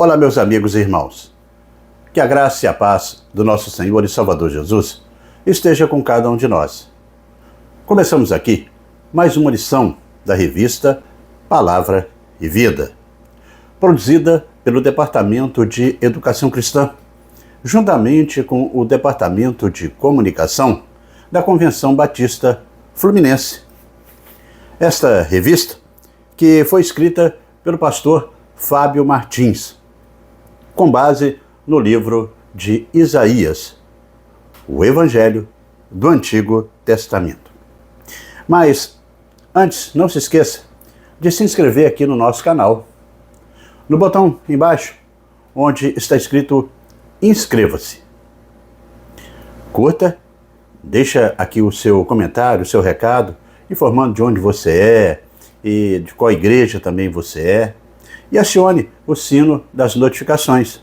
Olá, meus amigos e irmãos. Que a graça e a paz do nosso Senhor e Salvador Jesus esteja com cada um de nós. Começamos aqui mais uma lição da revista Palavra e Vida, produzida pelo Departamento de Educação Cristã, juntamente com o Departamento de Comunicação da Convenção Batista Fluminense. Esta revista, que foi escrita pelo pastor Fábio Martins, com base no livro de Isaías, o Evangelho do Antigo Testamento. Mas, antes, não se esqueça de se inscrever aqui no nosso canal. No botão embaixo, onde está escrito Inscreva-se. Curta, deixa aqui o seu comentário, o seu recado, informando de onde você é e de qual igreja também você é. E acione o sino das notificações.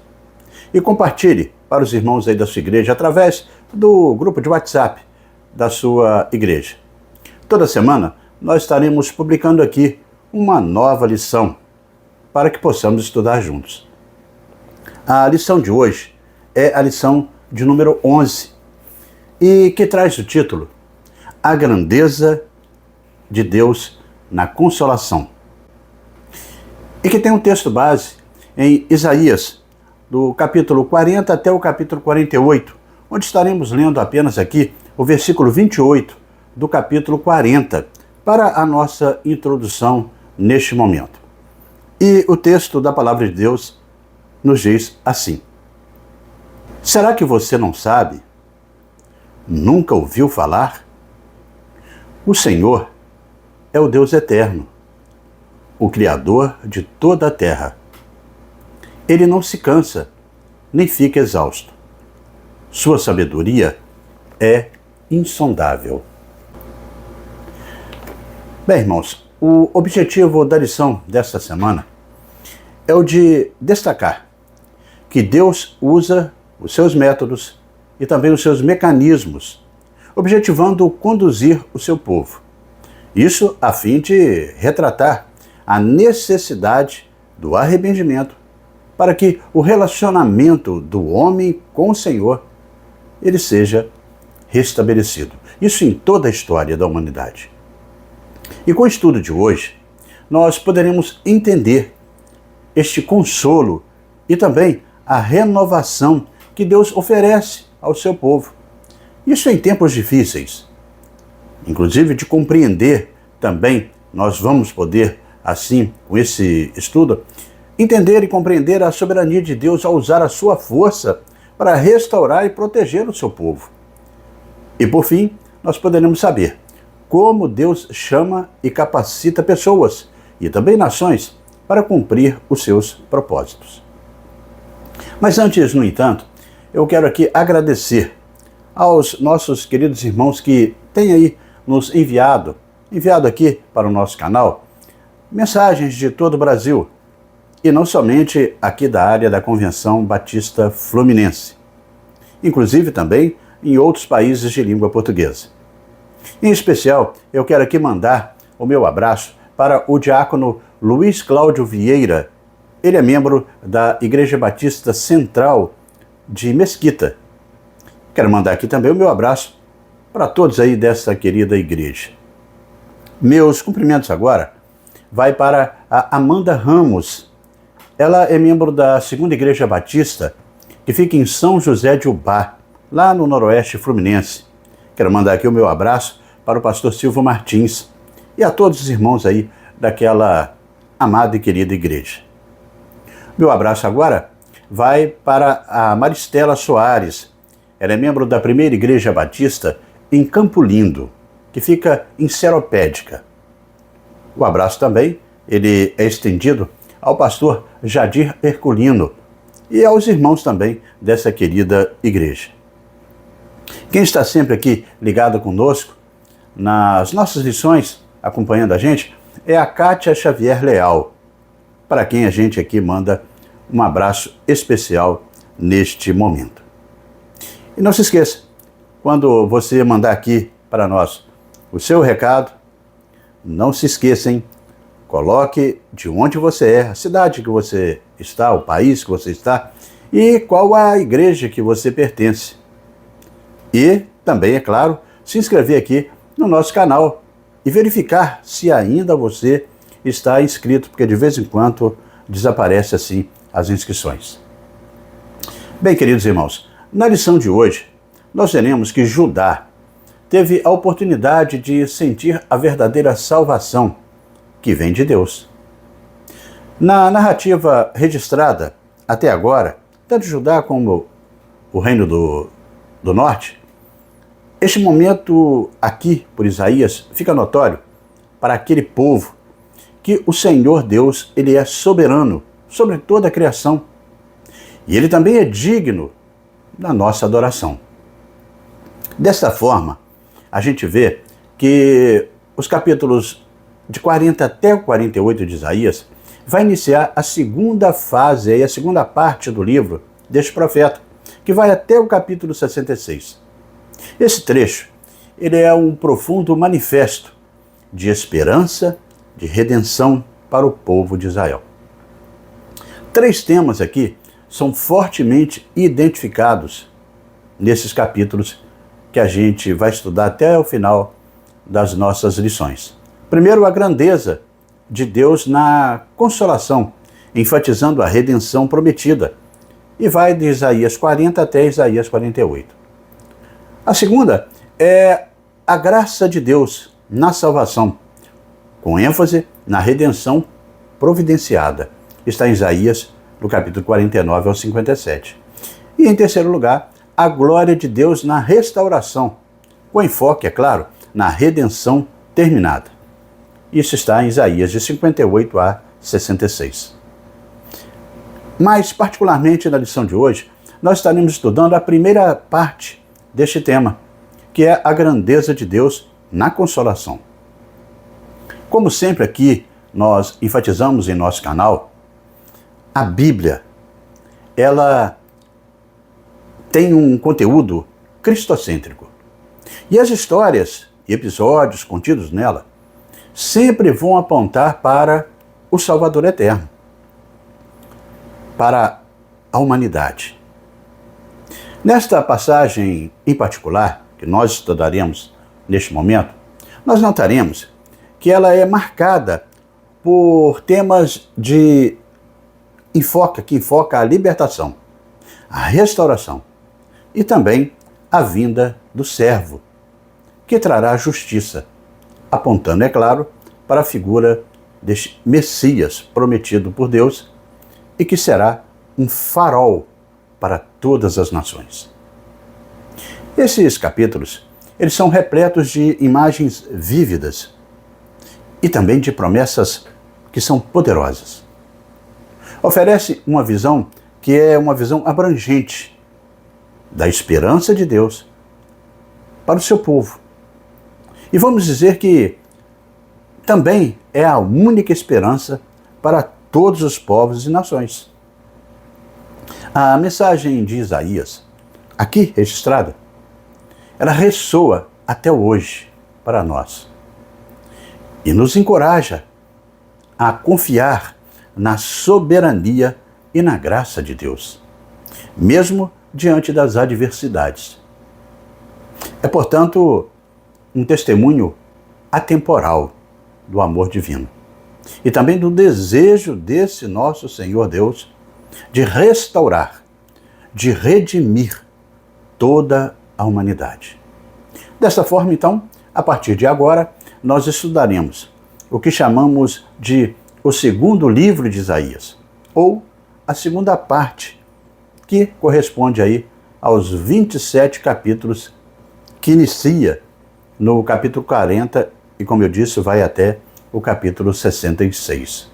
E compartilhe para os irmãos aí da sua igreja através do grupo de WhatsApp da sua igreja. Toda semana nós estaremos publicando aqui uma nova lição para que possamos estudar juntos. A lição de hoje é a lição de número 11 e que traz o título A Grandeza de Deus na Consolação. E que tem um texto base em Isaías, do capítulo 40 até o capítulo 48, onde estaremos lendo apenas aqui o versículo 28 do capítulo 40, para a nossa introdução neste momento. E o texto da Palavra de Deus nos diz assim: Será que você não sabe? Nunca ouviu falar? O Senhor é o Deus eterno, o Criador de toda a terra. Ele não se cansa, nem fica exausto. Sua sabedoria é insondável. Bem, irmãos, o objetivo da lição desta semana é o de destacar que Deus usa os seus métodos e também os seus mecanismos, objetivando conduzir o seu povo. Isso a fim de retratar a necessidade do arrependimento para que o relacionamento do homem com o Senhor ele seja restabelecido. Isso em toda a história da humanidade. E com o estudo de hoje, nós poderemos entender este consolo e também a renovação que Deus oferece ao seu povo. Isso em tempos difíceis. Inclusive de compreender também, nós vamos poder, assim, com esse estudo, entender e compreender a soberania de Deus ao usar a sua força para restaurar e proteger o seu povo. E por fim, nós poderemos saber como Deus chama e capacita pessoas e também nações para cumprir os seus propósitos. Mas antes, no entanto, eu quero aqui agradecer aos nossos queridos irmãos que têm aí nos enviado aqui para o nosso canal, mensagens de todo o Brasil, e não somente aqui da área da Convenção Batista Fluminense, inclusive também em outros países de língua portuguesa. Em especial, eu quero aqui mandar o meu abraço para o diácono Luiz Cláudio Vieira. Ele é membro da Igreja Batista Central de Mesquita. Quero mandar aqui também o meu abraço para todos aí dessa querida igreja. Meus cumprimentos agora vai para a Amanda Ramos. Ela é membro da 2ª Igreja Batista, que fica em São José de Ubá, lá no Noroeste Fluminense. Quero mandar aqui o meu abraço para o pastor Silvio Martins e a todos os irmãos aí daquela amada e querida igreja. Meu abraço agora vai para a Maristela Soares. Ela é membro da 1ª Igreja Batista em Campo Lindo, que fica em Seropédica. O abraço também, ele é estendido ao pastor Jadir Herculino e aos irmãos também dessa querida igreja. Quem está sempre aqui ligado conosco, nas nossas lições, acompanhando a gente, é a Kátia Xavier Leal, para quem a gente aqui manda um abraço especial neste momento. E não se esqueça, quando você mandar aqui para nós o seu recado, não se esqueçam, Coloque de onde você é, a cidade que você está, o país que você está e qual a igreja que você pertence. E também, é claro, se inscrever aqui no nosso canal e verificar se ainda você está inscrito, porque de vez em quando desaparece assim as inscrições. Bem, queridos irmãos, na lição de hoje, nós veremos que Judá teve a oportunidade de sentir a verdadeira salvação que vem de Deus. Na narrativa registrada até agora, tanto Judá como o Reino do Norte, este momento aqui, por Isaías, fica notório para aquele povo que o Senhor Deus, ele é soberano sobre toda a criação. E ele também é digno da nossa adoração. Desta forma, a gente vê que os capítulos de 40 até o 48 de Isaías vai iniciar a segunda fase e a segunda parte do livro deste profeta, que vai até o capítulo 66. Esse trecho, ele é um profundo manifesto de esperança, de redenção para o povo de Israel. 3 temas aqui são fortemente identificados nesses capítulos que a gente vai estudar até o final das nossas lições. Primeiro, a grandeza de Deus na consolação, enfatizando a redenção prometida, e vai de Isaías 40 até Isaías 48. A segunda é a graça de Deus na salvação, com ênfase na redenção providenciada. Está em Isaías, no capítulo 49 ao 57. E em terceiro lugar, a glória de Deus na restauração, com enfoque, é claro, na redenção terminada. Isso está em Isaías de 58 a 66. Mas, particularmente na lição de hoje, nós estaremos estudando a primeira parte deste tema, que é a grandeza de Deus na consolação. Como sempre aqui nós enfatizamos em nosso canal, a Bíblia, ela tem um conteúdo cristocêntrico. E as histórias e episódios contidos nela sempre vão apontar para o Salvador eterno, para a humanidade. Nesta passagem em particular, que nós estudaremos neste momento, nós notaremos que ela é marcada por temas que enfoca a libertação, a restauração e também a vinda do servo, que trará justiça, apontando, é claro, para a figura deste Messias prometido por Deus e que será um farol para todas as nações. Esses capítulos, eles são repletos de imagens vívidas e também de promessas que são poderosas. Oferece uma visão que é uma visão abrangente da esperança de Deus para o seu povo. E vamos dizer que também é a única esperança para todos os povos e nações. A mensagem de Isaías, aqui registrada, ela ressoa até hoje para nós e nos encoraja a confiar na soberania e na graça de Deus, mesmo diante das adversidades. É, portanto, um testemunho atemporal do amor divino e também do desejo desse nosso Senhor Deus de restaurar, de redimir toda a humanidade. Dessa forma, então, a partir de agora, nós estudaremos o que chamamos de o segundo livro de Isaías, ou a segunda parte, que corresponde aí aos 27 capítulos que inicia no capítulo 40 e, como eu disse, vai até o capítulo 66.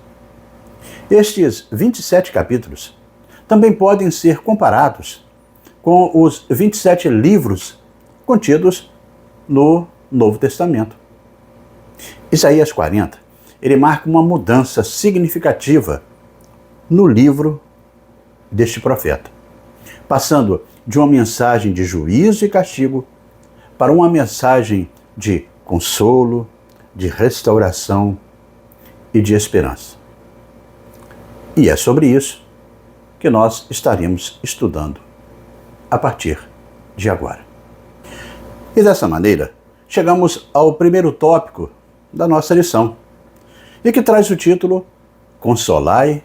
Estes 27 capítulos também podem ser comparados com os 27 livros contidos no Novo Testamento. Isaías 40, ele marca uma mudança significativa no livro deste profeta, passando de uma mensagem de juízo e castigo para uma mensagem de consolo, de restauração e de esperança. E é sobre isso que nós estaremos estudando a partir de agora. E dessa maneira, chegamos ao primeiro tópico da nossa lição, e que traz o título Consolai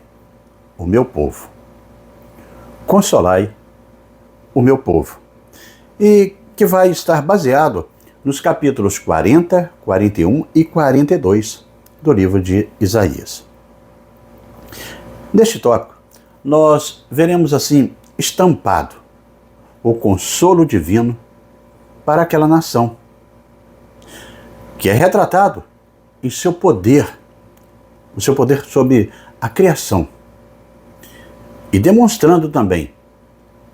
o meu povo. Consolai o meu povo. E que vai estar baseado nos capítulos 40, 41 e 42 do livro de Isaías. Neste tópico, nós veremos assim estampado o consolo divino para aquela nação, que é retratado em seu poder, o seu poder sobre a criação, e demonstrando também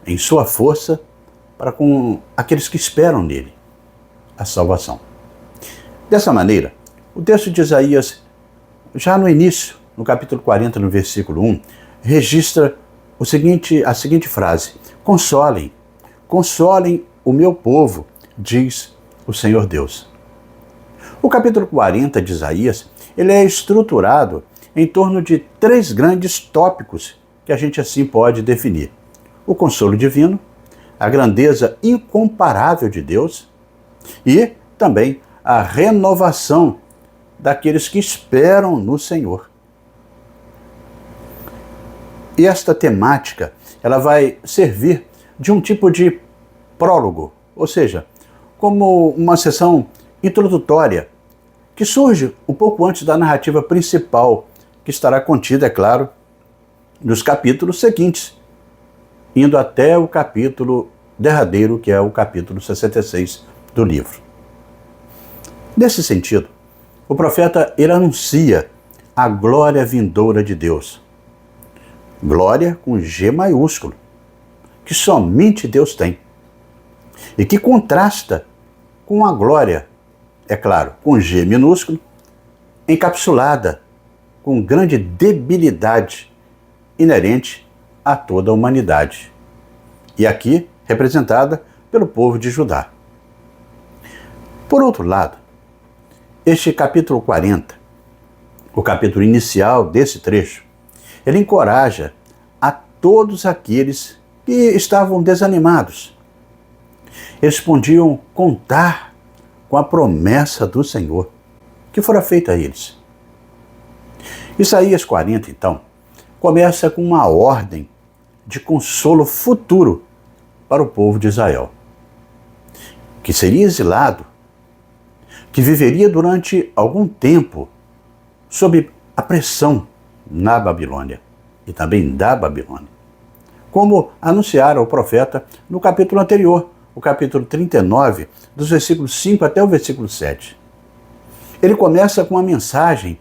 em sua força para com aqueles que esperam nele a salvação. Dessa maneira, o texto de Isaías, já no início, no capítulo 40, no versículo 1, registra a seguinte frase: consolem o meu povo, diz o Senhor Deus. O capítulo 40 de Isaías, ele é estruturado em torno de 3 grandes tópicos que a gente assim pode definir: o consolo divino, a grandeza incomparável de Deus e também a renovação daqueles que esperam no Senhor. E esta temática, ela vai servir de um tipo de prólogo, ou seja, como uma sessão introdutória, que surge um pouco antes da narrativa principal, que estará contida, é claro, nos capítulos seguintes, indo até o capítulo derradeiro, que é o capítulo 66 do livro. Nesse sentido, o profeta, ele anuncia a glória vindoura de Deus. Glória com G maiúsculo, que somente Deus tem, e que contrasta com a glória, é claro, com G minúsculo, encapsulada com grande debilidade inerente a toda a humanidade, e aqui representada pelo povo de Judá. Por outro lado, este capítulo 40, o capítulo inicial desse trecho, ele encoraja a todos aqueles que estavam desanimados. Eles podiam contar com a promessa do Senhor, que fora feita a eles. Isaías 40, então, começa com uma ordem de consolo futuro para o povo de Israel, que seria exilado, que viveria durante algum tempo sob a pressão na Babilônia e também da Babilônia, como anunciara o profeta no capítulo anterior, o capítulo 39, dos versículos 5 até o versículo 7. Ele começa com a mensagem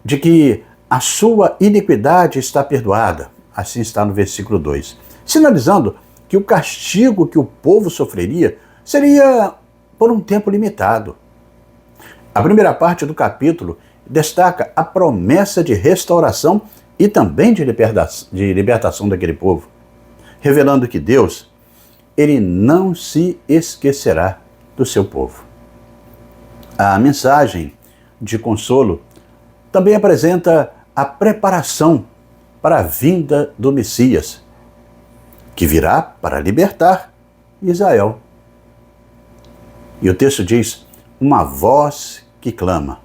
de que a sua iniquidade está perdoada, assim está no versículo 2, sinalizando que o castigo que o povo sofreria seria por um tempo limitado. A primeira parte do capítulo destaca a promessa de restauração e também de libertação daquele povo, revelando que Deus, ele não se esquecerá do seu povo. A mensagem de consolo também apresenta a preparação para a vinda do Messias, que virá para libertar Israel. E o texto diz: uma voz que clama: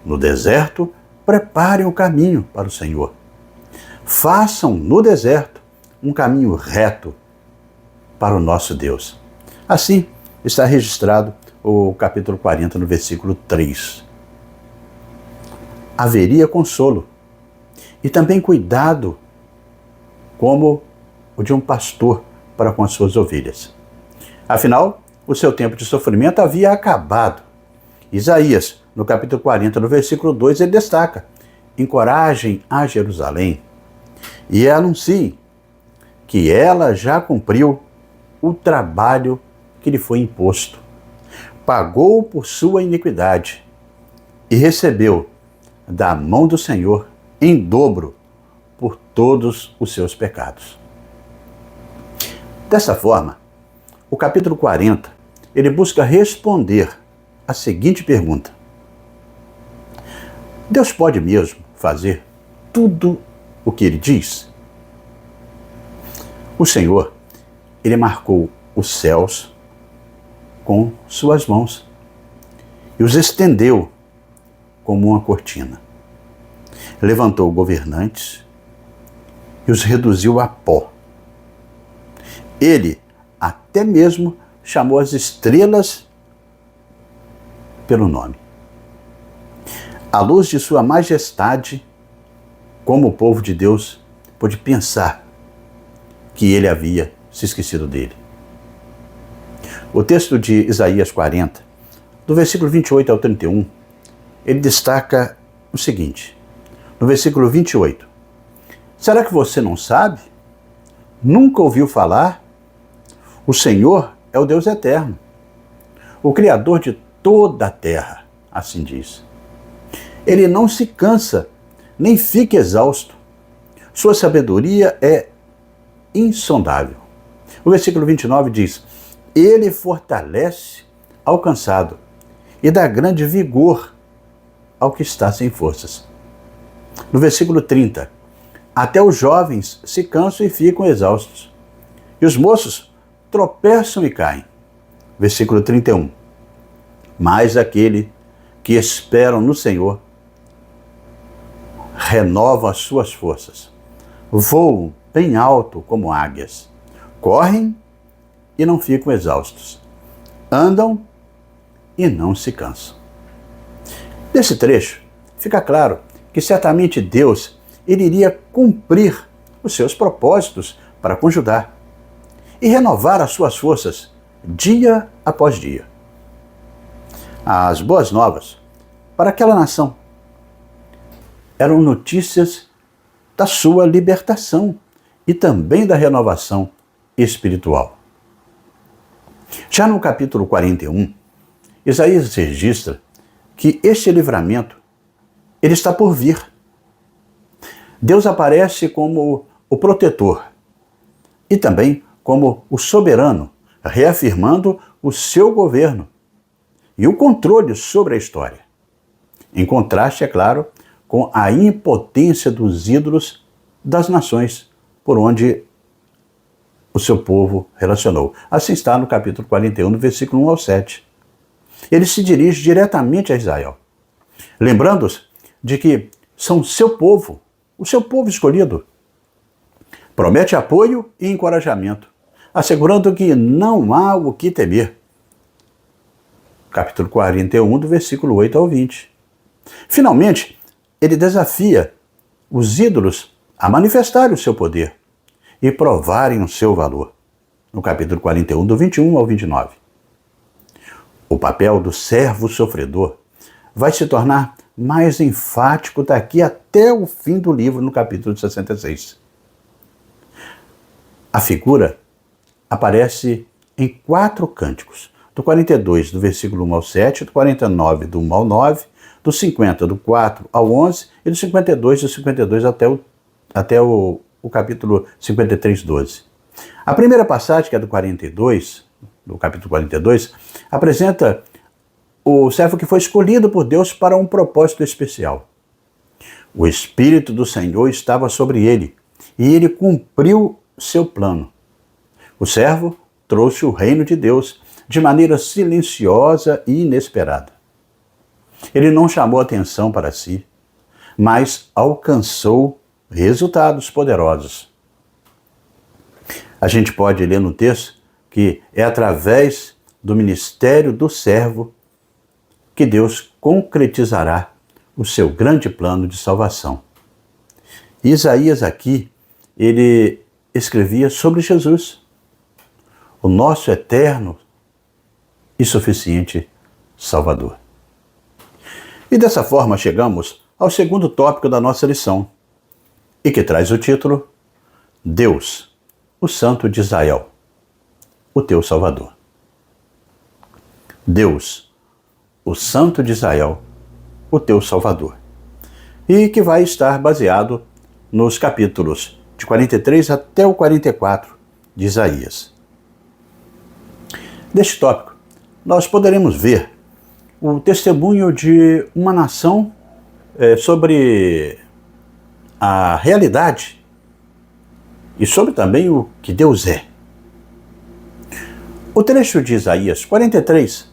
no deserto, preparem o caminho para o Senhor. Façam no deserto um caminho reto para o nosso Deus. Assim está registrado o capítulo 40, no versículo 3. Haveria consolo e também cuidado, como o de um pastor para com as suas ovelhas. Afinal, o seu tempo de sofrimento havia acabado. Isaías, no capítulo 40, no versículo 2, ele destaca: encorajem a Jerusalém e anunciem que ela já cumpriu o trabalho que lhe foi imposto, pagou por sua iniquidade e recebeu da mão do Senhor em dobro por todos os seus pecados. Dessa forma, o capítulo 40, ele busca responder a seguinte pergunta: Deus pode mesmo fazer tudo o que Ele diz? O Senhor, Ele marcou os céus com suas mãos e os estendeu como uma cortina. Levantou governantes e os reduziu a pó. Ele até mesmo chamou as estrelas pelo nome. À luz de sua majestade, como o povo de Deus pôde pensar que ele havia se esquecido dele. O texto de Isaías 40, do versículo 28 ao 31, ele destaca o seguinte, no versículo 28, será que você não sabe? Nunca ouviu falar? O Senhor é o Deus eterno, o Criador de toda a terra, assim diz. Ele não se cansa, nem fica exausto. Sua sabedoria é insondável. O versículo 29 diz, ele fortalece ao cansado e dá grande vigor ao que está sem forças. No versículo 30, até os jovens se cansam e ficam exaustos, e os moços tropeçam e caem. Versículo 31, mas aquele que esperam no Senhor renova as suas forças, voam bem alto como águias, correm e não ficam exaustos, andam e não se cansam. Nesse trecho, fica claro que certamente Deus ele iria cumprir os seus propósitos para com Judá e renovar as suas forças dia após dia. As boas novas para aquela nação eram notícias da sua libertação e também da renovação espiritual. Já no capítulo 41, Isaías registra que este livramento ele está por vir. Deus aparece como o protetor e também como o soberano, reafirmando o seu governo e o controle sobre a história. Em contraste, é claro, com a impotência dos ídolos das nações por onde o seu povo relacionou. Assim está no capítulo 41, no versículo 1 ao 7. Ele se dirige diretamente a Israel, lembrando-os de que são seu povo, o seu povo escolhido. Promete apoio e encorajamento, assegurando que não há o que temer. Capítulo 41, do versículo 8 ao 20. Finalmente, ele desafia os ídolos a manifestarem o seu poder e provarem o seu valor. No capítulo 41, do 21 ao 29. O papel do servo sofredor vai se tornar mais enfático daqui até o fim do livro, no capítulo 66. A figura aparece em 4 cânticos, do 42, do versículo 1 ao 7, do 49, do 1 ao 9, do 50, do 4 ao 11, e do 52, do 52 até o capítulo 53, 12. A primeira passagem, que é do 42, do capítulo 42, apresenta o servo que foi escolhido por Deus para um propósito especial. O Espírito do Senhor estava sobre ele, e ele cumpriu seu plano. O servo trouxe o reino de Deus de maneira silenciosa e inesperada. Ele não chamou atenção para si, mas alcançou resultados poderosos. A gente pode ler no texto que é através do ministério do servo que Deus concretizará o seu grande plano de salvação. Isaías aqui, ele escrevia sobre Jesus, o nosso eterno e suficiente Salvador. E dessa forma chegamos ao segundo tópico da nossa lição, e que traz o título Deus, o Santo de Israel, o teu Salvador. Deus, o Santo de Israel, o teu Salvador. E que vai estar baseado nos capítulos de 43 até o 44 de Isaías. Neste tópico, nós poderemos ver o testemunho de uma nação sobre a realidade e sobre também o que Deus é. O trecho de Isaías 43,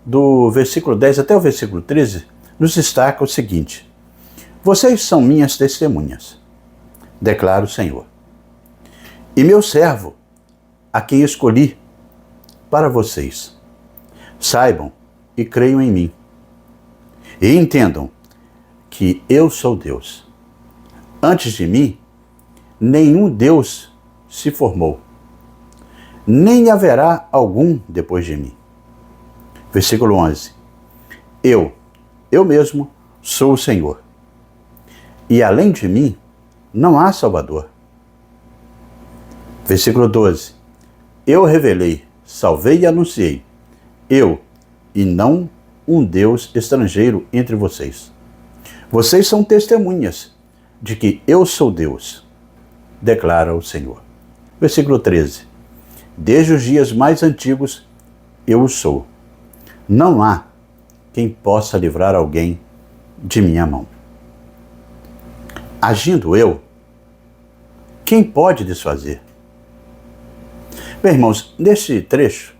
do versículo 10 até o versículo 13, nos destaca o seguinte: vocês são minhas testemunhas, declara o Senhor, e meu servo, a quem escolhi para vocês. Saibam e creiam em mim, e entendam que eu sou Deus. Antes de mim, nenhum Deus se formou, nem haverá algum depois de mim. Versículo 11. Eu mesmo sou o Senhor, e além de mim não há Salvador. Versículo 12. Eu revelei, salvei e anunciei, eu e não um Deus estrangeiro entre vocês. Vocês são testemunhas de que eu sou Deus, declara o Senhor. Versículo 13. Desde os dias mais antigos eu o sou. Não há quem possa livrar alguém de minha mão. Agindo eu, quem pode desfazer? Bem, irmãos, neste trecho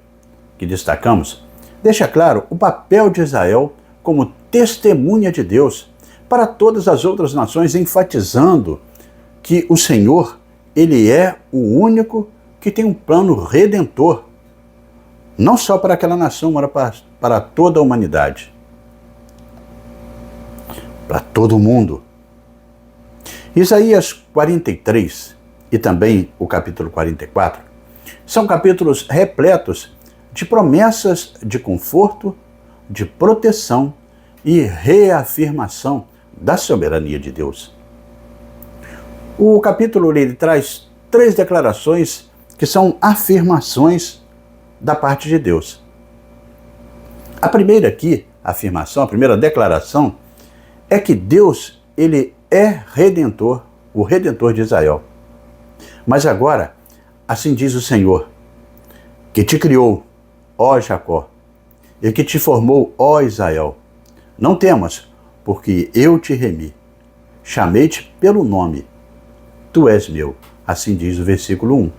que destacamos, deixa claro o papel de Israel como testemunha de Deus para todas as outras nações, enfatizando que o Senhor, Ele é o único que tem um plano redentor, não só para aquela nação, mas para toda a humanidade, para todo o mundo. Isaías 43 e também o capítulo 44 são capítulos repletos de promessas de conforto, de proteção e reafirmação da soberania de Deus. O capítulo ele traz 3 declarações que são afirmações da parte de Deus. A primeira aqui, afirmação, a primeira declaração, é que Deus, ele é redentor, o redentor de Israel. Mas agora, assim diz o Senhor, que te criou, ó Jacó, e que te formou, ó Israel. Não temas, porque eu te remi. Chamei-te pelo nome. Tu és meu. Assim diz o versículo 1.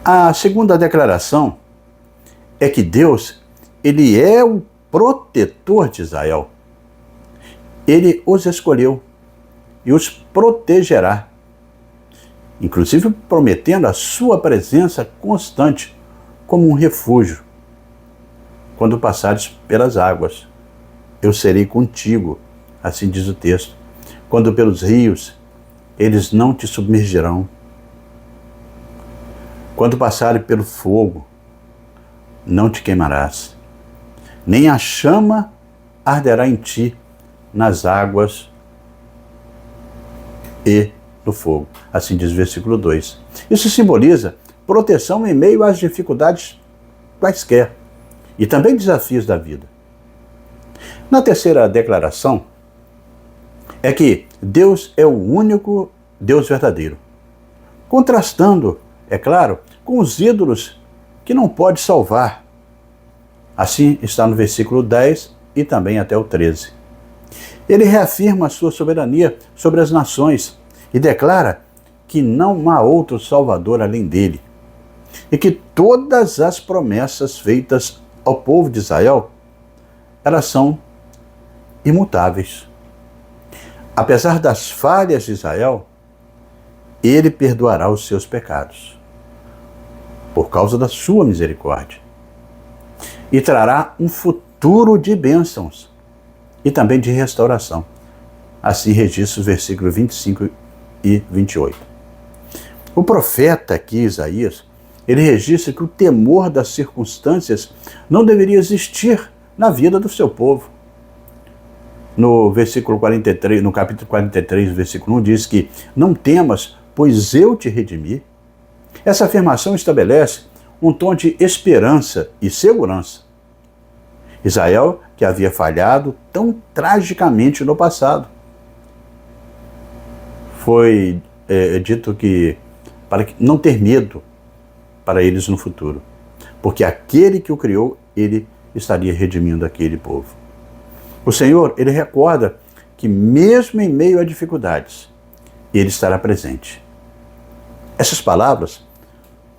A segunda declaração é que Deus, ele é o protetor de Israel. Ele os escolheu e os protegerá, inclusive prometendo a sua presença constante como um refúgio. Quando passares pelas águas, eu serei contigo, assim diz o texto. Quando pelos rios, eles não te submergirão. Quando passares pelo fogo, não te queimarás, nem a chama arderá em ti nas águas e no fogo. Assim diz o versículo 2. Isso simboliza proteção em meio às dificuldades quaisquer e também desafios da vida. Na terceira declaração, é que Deus é o único Deus verdadeiro, contrastando, é claro, com os ídolos que não pode salvar. Assim está no versículo 10 e também até o 13. Ele reafirma a sua soberania sobre as nações e declara que não há outro Salvador além dele, e que todas as promessas feitas ao povo de Israel, elas são imutáveis. Apesar das falhas de Israel, ele perdoará os seus pecados, por causa da sua misericórdia, e trará um futuro de bênçãos e também de restauração. Assim registra os versículos 25 e 28. O profeta aqui, Isaías, ele registra que o temor das circunstâncias não deveria existir na vida do seu povo. No versículo 43, no capítulo 43, versículo 1, diz que não temas, pois eu te redimi. Essa afirmação estabelece um tom de esperança e segurança. Israel, que havia falhado tão tragicamente no passado, foi dito que para não ter medo para eles no futuro, porque aquele que o criou, ele estaria redimindo aquele povo. O Senhor, ele recorda que mesmo em meio a dificuldades, ele estará presente. Essas palavras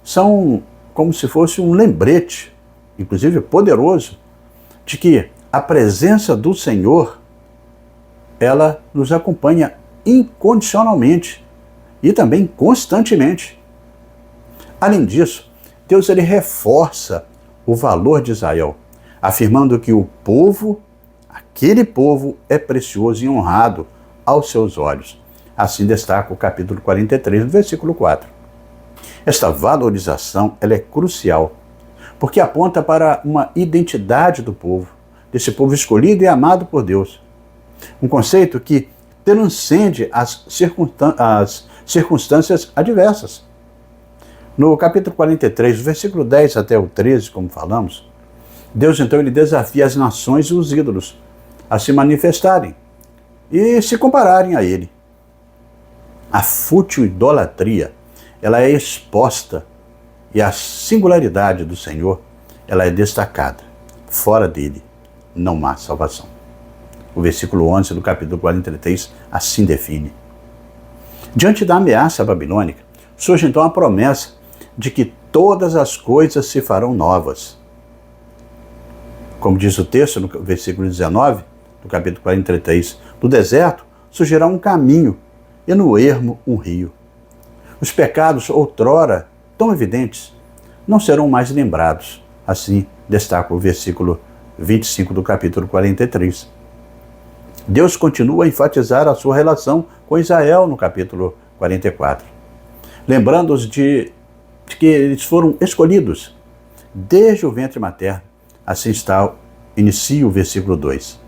são como se fosse um lembrete, inclusive poderoso, de que a presença do Senhor, ela nos acompanha incondicionalmente e também constantemente. Além disso, Deus ele reforça o valor de Israel, afirmando que o povo, aquele povo é precioso e honrado aos seus olhos. Assim destaca o capítulo 43, versículo 4. Esta valorização ela é crucial, porque aponta para uma identidade do povo, desse povo escolhido e amado por Deus. Um conceito que transcende as circunstâncias adversas. No capítulo 43, versículo 10 até o 13, como falamos, Deus então ele desafia as nações e os ídolos a se manifestarem e se compararem a ele. A fútil idolatria, ela é exposta e a singularidade do Senhor, ela é destacada. Fora dele não há salvação. O versículo 11 do capítulo 43 assim define. Diante da ameaça babilônica, surge então a promessa de que todas as coisas se farão novas. Como diz o texto no versículo 19 do capítulo 43, no deserto surgirá um caminho e no ermo um rio. Os pecados outrora tão evidentes não serão mais lembrados. Assim destaca o versículo 25 do capítulo 43. Deus continua a enfatizar a sua relação com Israel no capítulo 44, lembrando-os de que eles foram escolhidos desde o ventre materno. Assim inicia o versículo 2.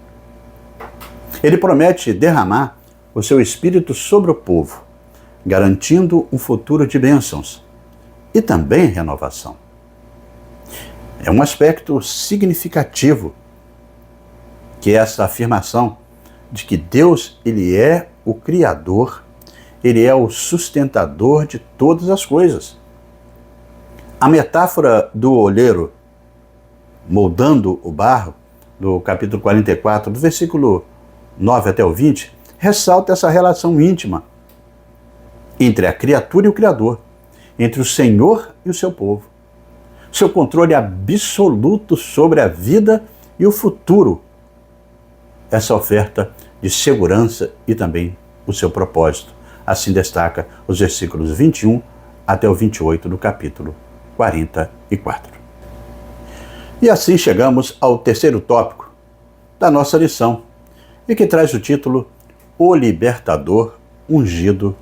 Ele promete derramar o seu espírito sobre o povo, garantindo um futuro de bênçãos e também renovação. É um aspecto significativo que é essa afirmação de que Deus ele é o Criador, ele é o sustentador de todas as coisas. A metáfora do olheiro moldando o barro, do capítulo 44, do versículo 9 até o 20, ressalta essa relação íntima entre a criatura e o Criador, entre o Senhor e o seu povo. Seu controle absoluto sobre a vida e o futuro. Essa oferta de segurança e também o seu propósito. Assim destaca os versículos 21 até o 28 do capítulo 44. E assim chegamos ao terceiro tópico da nossa lição, e que traz o título O Libertador Ungido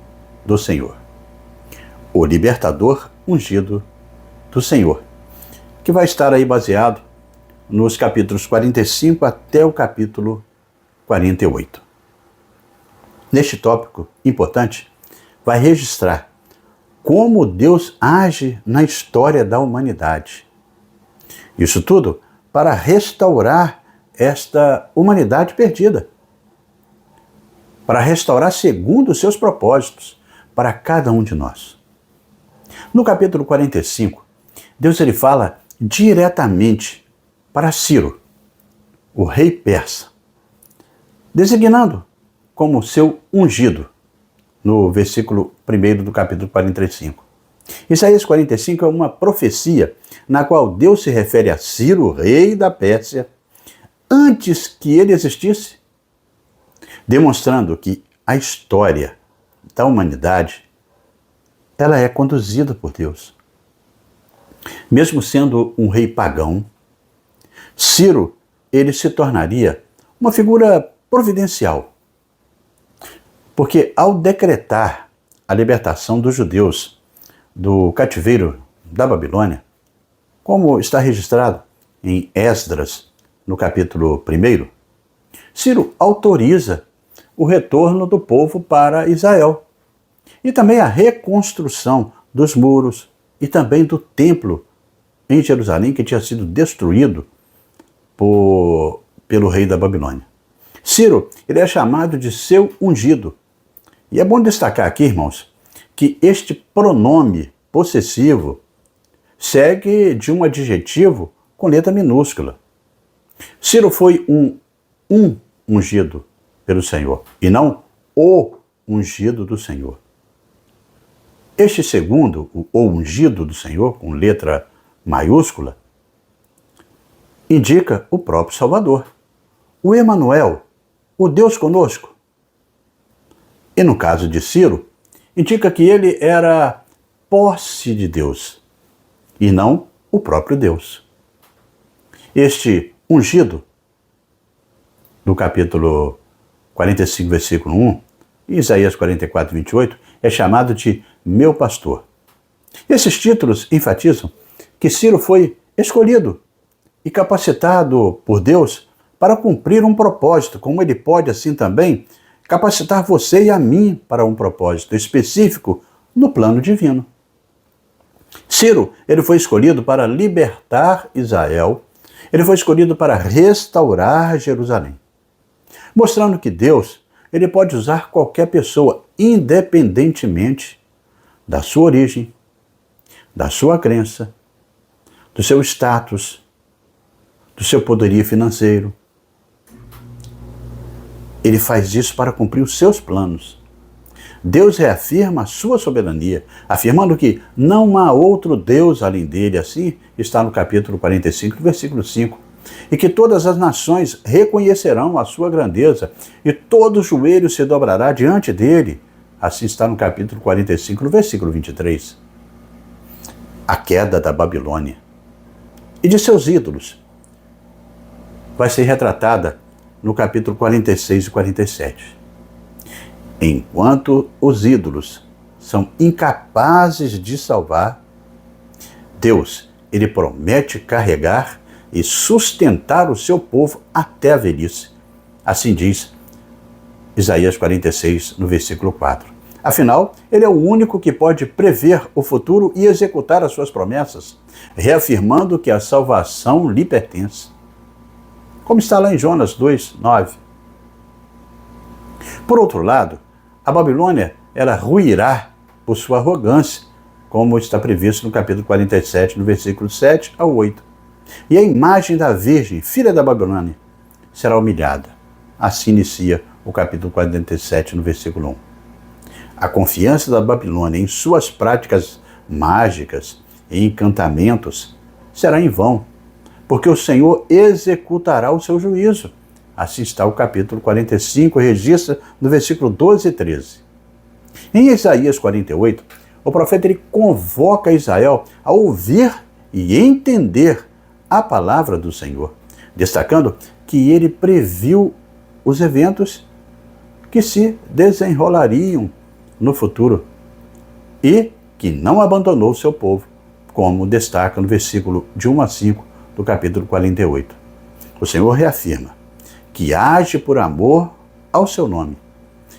do Senhor. O Libertador Ungido do Senhor, que vai estar aí baseado nos capítulos 45 até o capítulo 48. Neste tópico importante, vai registrar como Deus age na história da humanidade. Isso tudo para restaurar esta humanidade perdida, para restaurar segundo os seus propósitos para cada um de nós. No capítulo 45, Deus ele fala diretamente para Ciro, o rei persa, designando como seu ungido, no versículo 1 do capítulo 45. Isaías 45 é uma profecia na qual Deus se refere a Ciro, rei da Pérsia, antes que ele existisse, demonstrando que a história da humanidade ela é conduzida por Deus. Mesmo sendo um rei pagão, Ciro ele se tornaria uma figura providencial, porque ao decretar a libertação dos judeus do cativeiro da Babilônia, como está registrado em Esdras, no capítulo 1, Ciro autoriza o retorno do povo para Israel e também a reconstrução dos muros e também do templo em Jerusalém, que tinha sido destruído pelo rei da Babilônia. Ciro ele é chamado de seu ungido. E é bom destacar aqui, irmãos, que este pronome possessivo segue de um adjetivo com letra minúscula. Ciro foi um ungido pelo Senhor, e não o ungido do Senhor. Este segundo, o ungido do Senhor, com letra maiúscula, indica o próprio Salvador, o Emanuel, o Deus conosco. E no caso de Ciro, indica que ele era posse de Deus, e não o próprio Deus. Este ungido, no capítulo 45, versículo 1, e Isaías 44, 28, é chamado de meu pastor. Esses títulos enfatizam que Ciro foi escolhido e capacitado por Deus para cumprir um propósito, como ele pode assim também capacitar você e a mim para um propósito específico no plano divino. Ciro, ele foi escolhido para libertar Israel, ele foi escolhido para restaurar Jerusalém, mostrando que Deus, ele pode usar qualquer pessoa, independentemente da sua origem, da sua crença, do seu status, do seu poderio financeiro. Ele faz isso para cumprir os seus planos. Deus reafirma a sua soberania, afirmando que não há outro Deus além dele, assim está no capítulo 45, versículo 5, e que todas as nações reconhecerão a sua grandeza e todo joelho se dobrará diante dele, assim está no capítulo 45, no versículo 23. A queda da Babilônia e de seus ídolos vai ser retratada no capítulo 46 e 47. Enquanto os ídolos são incapazes de salvar, Deus, ele promete carregar e sustentar o seu povo até a velhice. Assim diz Isaías 46, no versículo 4. Afinal, ele é o único que pode prever o futuro e executar as suas promessas, reafirmando que a salvação lhe pertence. Como está lá em Jonas 2, 9. Por outro lado, a Babilônia, ela ruirá por sua arrogância, como está previsto no capítulo 47, no versículo 7 ao 8. E a imagem da Virgem, filha da Babilônia, será humilhada. Assim inicia o capítulo 47, no versículo 1. A confiança da Babilônia em suas práticas mágicas e encantamentos será em vão, porque o Senhor executará o seu juízo. Assim está o capítulo 45, registra no versículo 12 e 13. Em Isaías 48, o profeta ele convoca Israel a ouvir e entender a palavra do Senhor, destacando que ele previu os eventos que se desenrolariam no futuro e que não abandonou seu povo, como destaca no versículo de 1 a 5 do capítulo 48. O Senhor reafirma que age por amor ao seu nome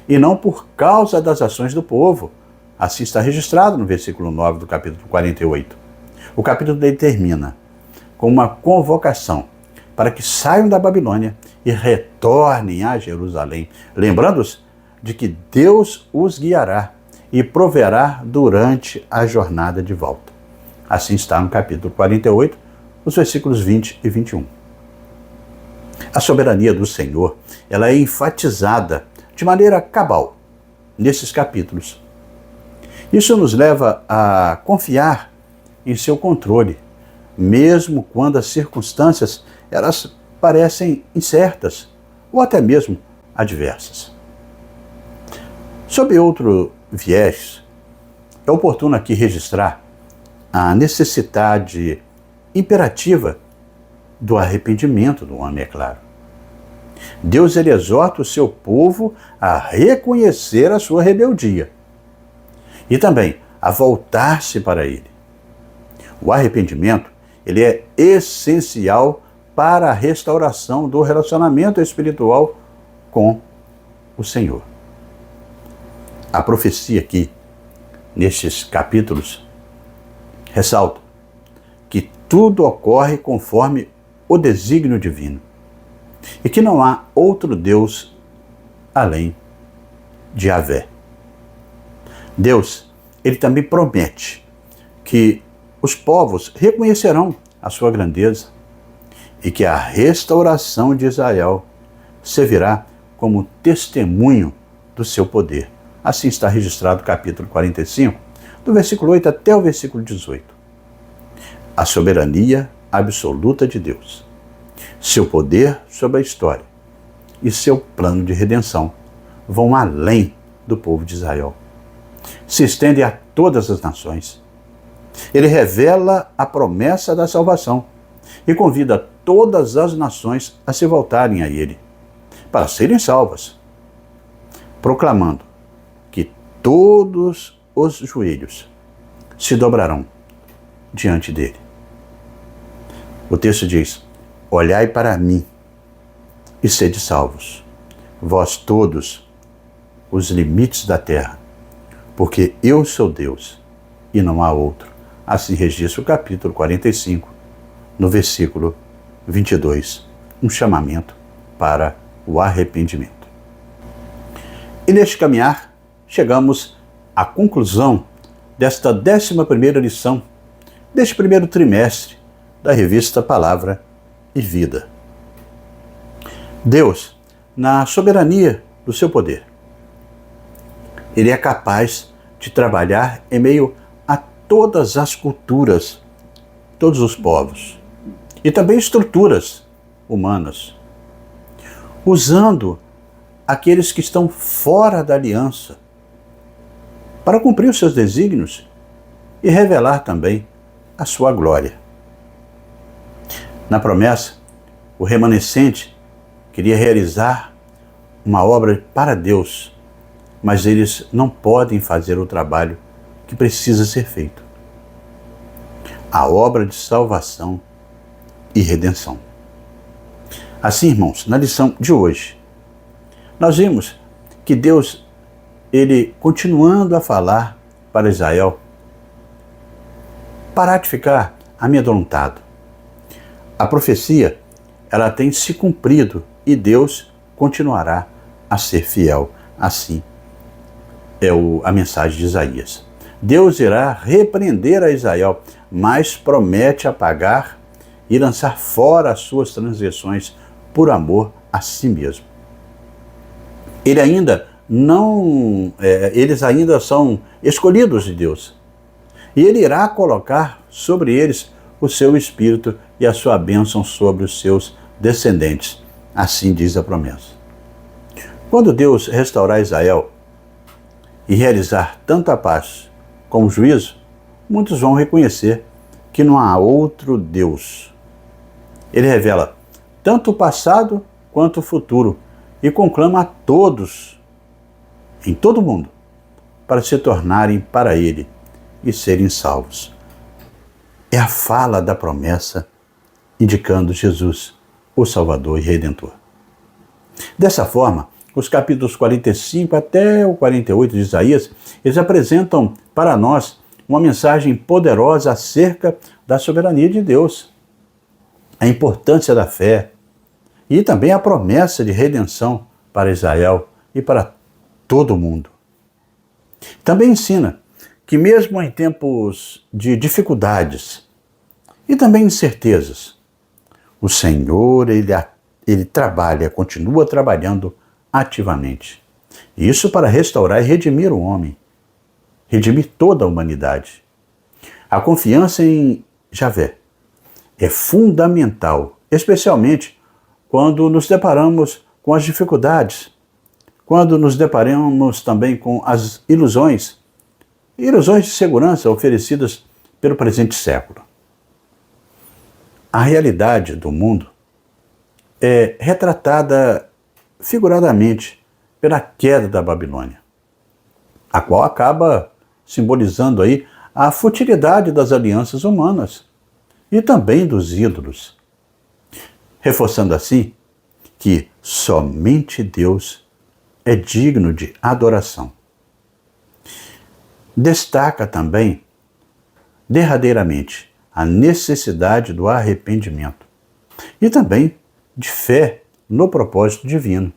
e não por causa das ações do povo. Assim está registrado no versículo 9 do capítulo 48. O capítulo dele termina com uma convocação para que saiam da Babilônia e retornem a Jerusalém, lembrando-os de que Deus os guiará e proverá durante a jornada de volta. Assim está no capítulo 48, os versículos 20 e 21. A soberania do Senhor, ela é enfatizada de maneira cabal nesses capítulos. Isso nos leva a confiar em seu controle, mesmo quando as circunstâncias elas parecem incertas ou até mesmo adversas. Sob outro viés, é oportuno aqui registrar a necessidade imperativa do arrependimento do homem, é claro. Deus ele exorta o seu povo a reconhecer a sua rebeldia e também a voltar-se para ele. O arrependimento ele é essencial para a restauração do relacionamento espiritual com o Senhor. A profecia aqui, nestes capítulos, ressalta que tudo ocorre conforme o desígnio divino e que não há outro Deus além de Yahvé. Deus, ele também promete que os povos reconhecerão a sua grandeza e que a restauração de Israel servirá como testemunho do seu poder. Assim está registrado no capítulo 45, do versículo 8 até o versículo 18. A soberania absoluta de Deus, seu poder sobre a história e seu plano de redenção vão além do povo de Israel. Se estende a todas as nações. Ele revela a promessa da salvação e convida todas as nações a se voltarem a ele, para serem salvas, proclamando que todos os joelhos se dobrarão diante dele. O texto diz: olhai para mim e sede salvos, vós todos os limites da terra, porque eu sou Deus e não há outro. Assim registra o capítulo 45, no versículo 22, um chamamento para o arrependimento. E neste caminhar, chegamos à conclusão desta 11ª lição, deste primeiro trimestre da revista Palavra e Vida. Deus, na soberania do seu poder, Ele é capaz de trabalhar em meio a todas as culturas, todos os povos, e também estruturas humanas, usando aqueles que estão fora da aliança para cumprir os seus desígnios e revelar também a sua glória. Na promessa, o remanescente queria realizar uma obra para Deus, mas eles não podem fazer o trabalho que precisa ser feito. A obra de salvação e redenção. Assim, irmãos, na lição de hoje, nós vimos que Deus, Ele continuando a falar para Israel, parar de ficar amedrontado. A profecia, ela tem se cumprido e Deus continuará a ser fiel. Assim é a mensagem de Isaías. Deus irá repreender a Israel, mas promete apagar e lançar fora as suas transgressões por amor a si mesmo. Eles ainda são escolhidos de Deus. E Ele irá colocar sobre eles o seu espírito e a sua bênção sobre os seus descendentes. Assim diz a promessa. Quando Deus restaurar Israel e realizar tanto a paz como o juízo, muitos vão reconhecer que não há outro Deus. Ele revela tanto o passado quanto o futuro e conclama a todos, em todo o mundo, para se tornarem para Ele e serem salvos. É a fala da promessa indicando Jesus, o Salvador e Redentor. Dessa forma, os capítulos 45 até o 48 de Isaías, eles apresentam para nós uma mensagem poderosa acerca da soberania de Deus, a importância da fé e também a promessa de redenção para Israel e para todo o mundo. Também ensina que mesmo em tempos de dificuldades e também incertezas, o Senhor, ele trabalha, continua trabalhando ativamente. Isso para restaurar e redimir o homem, redimir toda a humanidade. A confiança em Javé é fundamental, especialmente quando nos deparamos com as dificuldades, quando nos deparamos também com as ilusões de segurança oferecidas pelo presente século. A realidade do mundo é retratada figuradamente pela queda da Babilônia, a qual acaba simbolizando aí a futilidade das alianças humanas e também dos ídolos, reforçando assim que somente Deus é digno de adoração. Destaca também, derradeiramente, a necessidade do arrependimento e também de fé no propósito divino.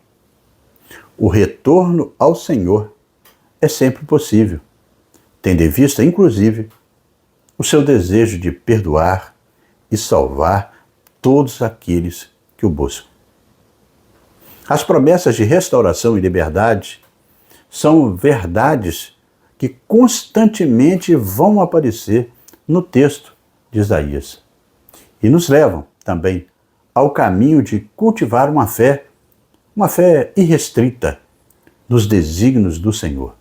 O retorno ao Senhor é sempre possível, tendo em vista, inclusive, o seu desejo de perdoar e salvar todos aqueles que o buscam. As promessas de restauração e liberdade são verdades que constantemente vão aparecer no texto de Isaías e nos levam também ao caminho de cultivar uma fé irrestrita nos desígnios do Senhor.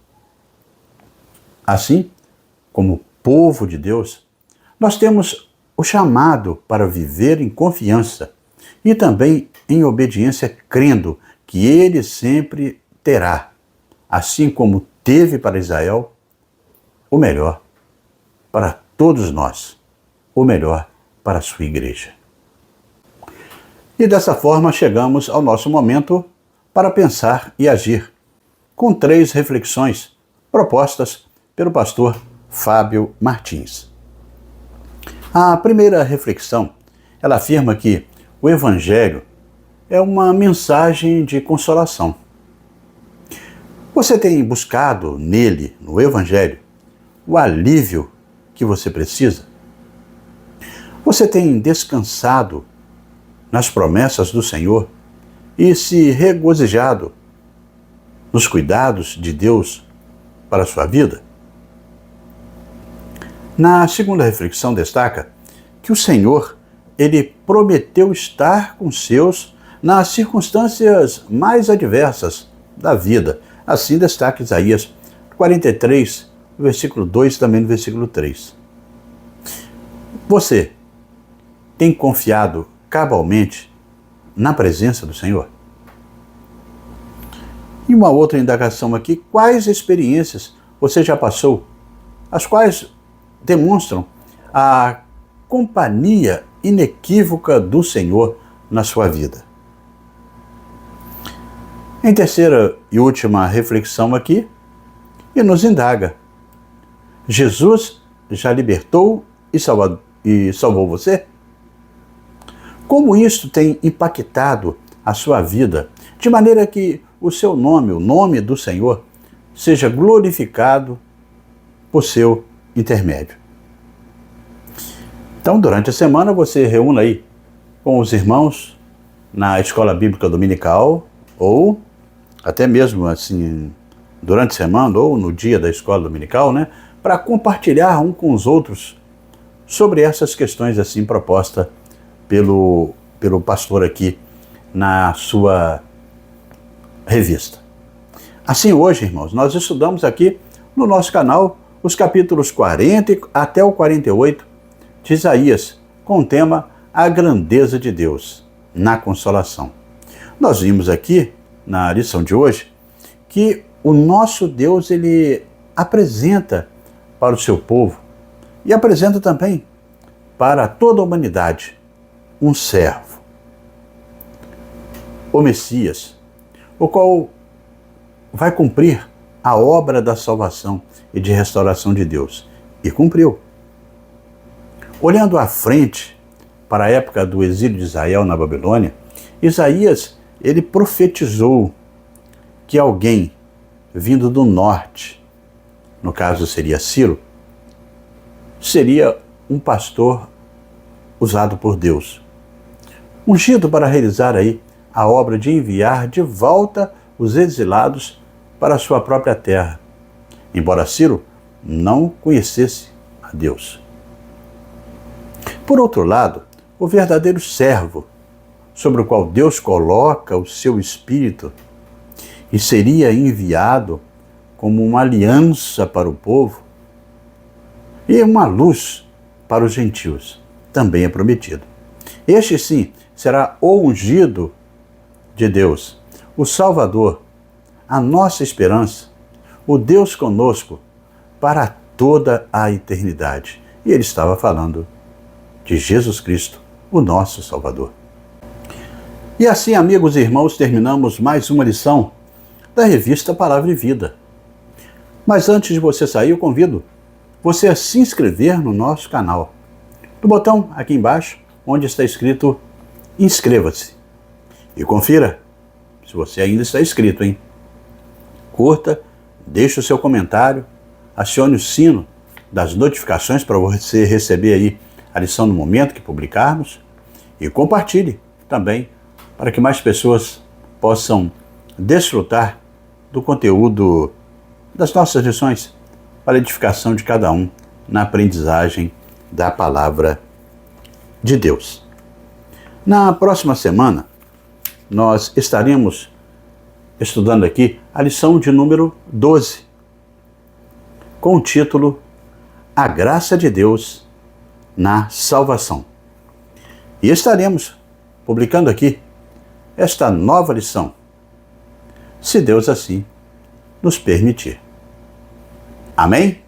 Assim, como povo de Deus, nós temos o chamado para viver em confiança e também em obediência, crendo que Ele sempre terá, assim como teve para Israel, o melhor para todos nós, o melhor para a sua igreja. E dessa forma chegamos ao nosso momento para pensar e agir, com 3 reflexões propostas pelo pastor Fábio Martins. A primeira reflexão, ela afirma que o Evangelho é uma mensagem de consolação. Você tem buscado nele, no Evangelho, o alívio que você precisa? Você tem descansado nas promessas do Senhor e se regozijado nos cuidados de Deus para a sua vida? Na segunda reflexão destaca que o Senhor, Ele prometeu estar com os seus nas circunstâncias mais adversas da vida. Assim destaca Isaías 43, versículo 2 e também no versículo 3. Você tem confiado cabalmente na presença do Senhor? E uma outra indagação aqui: quais experiências você já passou, as quais demonstram a companhia inequívoca do Senhor na sua vida? Em terceira e última reflexão aqui, e nos indaga: Jesus já libertou e salvou você? Como isto tem impactado a sua vida, de maneira que o seu nome, o nome do Senhor, seja glorificado por seu intermédio? Então, durante a semana, você reúne aí com os irmãos na escola bíblica dominical, ou até mesmo assim, durante a semana, ou no dia da escola dominical, né, para compartilhar um com os outros sobre essas questões assim propostas pelo pastor aqui na sua revista. Assim, hoje, irmãos, nós estudamos aqui no nosso canal os capítulos 40 até o 48 de Isaías, com o tema A Grandeza de Deus na Consolação. Nós vimos aqui, na lição de hoje, que o nosso Deus, Ele apresenta para o seu povo e apresenta também para toda a humanidade um servo, o Messias, o qual vai cumprir a obra da salvação e de restauração de Deus. E cumpriu. Olhando à frente para a época do exílio de Israel na Babilônia, Isaías, ele profetizou que alguém vindo do norte, no caso seria Ciro, seria um pastor usado por Deus, ungido para realizar aí a obra de enviar de volta os exilados para a sua própria terra, embora Ciro não conhecesse a Deus. Por outro lado, o verdadeiro servo, sobre o qual Deus coloca o seu Espírito e seria enviado como uma aliança para o povo e uma luz para os gentios, também é prometido. Este sim será o ungido de Deus, o Salvador, a nossa esperança, o Deus conosco para toda a eternidade. E ele estava falando de Jesus Cristo, o nosso Salvador. E assim, amigos e irmãos, terminamos mais uma lição da revista Palavra e Vida. Mas antes de você sair, eu convido você a se inscrever no nosso canal. No botão aqui embaixo, onde está escrito Inscreva-se. E confira se você ainda está inscrito, hein? Curta, deixe o seu comentário, acione o sino das notificações para você receber aí a lição no momento que publicarmos e compartilhe também para que mais pessoas possam desfrutar do conteúdo das nossas lições para a edificação de cada um na aprendizagem da palavra de Deus. Na próxima semana, nós estaremos estudando aqui a lição de número 12, com o título A Graça de Deus na Salvação. E estaremos publicando aqui esta nova lição, se Deus assim nos permitir. Amém?